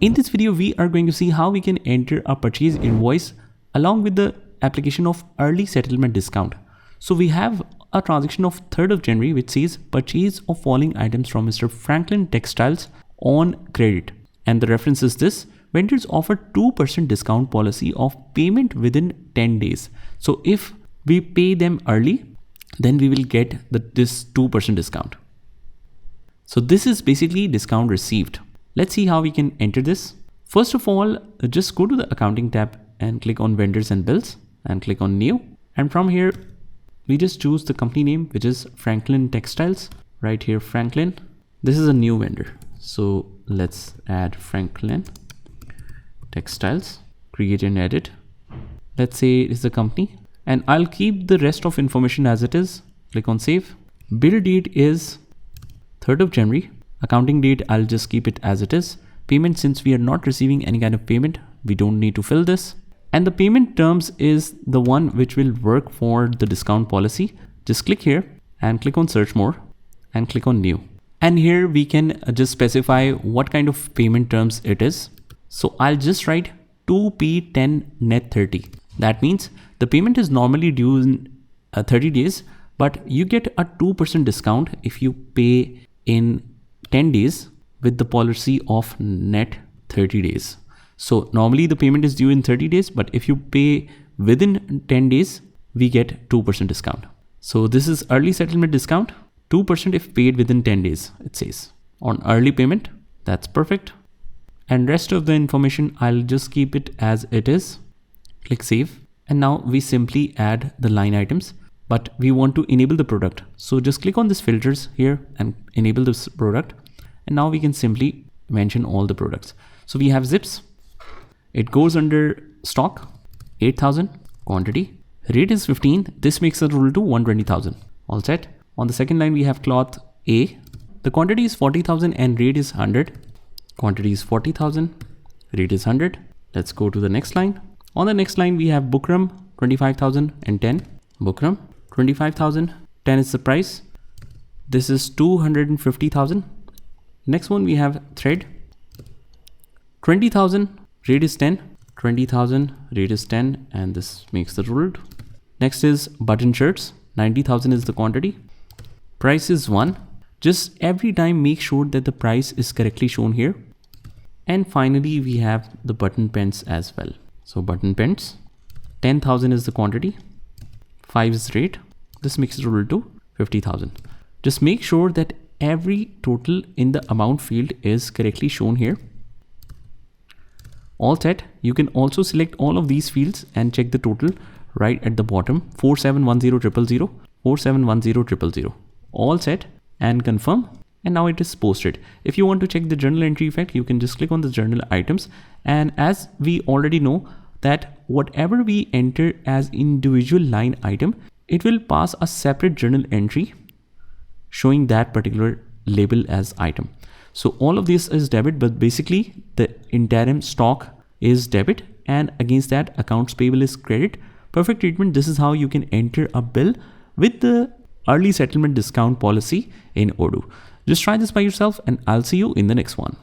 In this video, we are going to see how we can enter a purchase invoice along with the application of early settlement discount. So we have a transaction of 3rd of January which says purchase of following items from Mr. Franklin Textiles on credit. And the reference is this: vendors offer 2% discount policy of payment within 10 days. So if we pay them early, then we will get this 2% discount. So this is basically discount received. Let's see how we can enter this. First of all, just go to the accounting tab and click on vendors and bills and click on new. And from here, we just choose the company name, which is Franklin Textiles. Right here, Franklin. This is a new vendor. So let's add Franklin Textiles, create and edit. Let's say it's the company, and I'll keep the rest of information as it is. Click on save. Bill date is 3rd of January. Accounting date, I'll just keep it as it is. Payment, since we are not receiving any kind of payment, we don't need to fill this. And the payment terms is the one which will work for the discount policy. Just click here and click on search more and click on new. And here we can just specify what kind of payment terms it is. So I'll just write 2P10 net 30. That means the payment is normally due in 30 days, but you get a 2% discount if you pay in 10 days with the policy of net 30 days. So normally the payment is due in 30 days, but if you pay within 10 days, we get 2% discount. So this is early settlement discount, 2% if paid within 10 days, it says. On early payment, that's perfect. And rest of the information, I'll just keep it as it is. Click save. And now we simply add the line items, but we want to enable the product. So just click on this filters here and enable this product. And now we can simply mention all the products. So we have zips. It goes under stock, 8,000, quantity, rate is 15. This makes the total to 120,000. All set. On the second line, we have cloth A. The quantity is 40,000 and rate is 100. Quantity is 40,000, rate is 100. Let's go to the next line. On the next line, we have Bukram, 25,000 and 10. Bukram, 25,000, 10 is the price. This is 250,000. Next one, we have thread, 20,000, rate is 10. 20,000, rate is 10, and this makes the total. Next is button shirts, 90,000 is the quantity. Price is 1. Just every time make sure that the price is correctly shown here. And finally, we have the button pens as well. So button pens, 10,000 is the quantity, 5 is rate. This makes the total to 50,000. Just make sure that every total in the amount field is correctly shown here. All set. You can also select all of these fields and check the total right at the bottom. 4710,000, 4710,000. All set and confirm. And now it is posted. If you want to check the journal entry effect, you can just click on the journal items. And as we already know that whatever we enter as individual line item, it will pass a separate journal entry showing that particular label as item. So all of this is debit, but basically the interim stock is debit, and against that accounts payable is credit. Perfect treatment. This is how you can enter a bill with the early settlement discount policy in Odoo. Just try this by yourself, and I'll see you in the next one.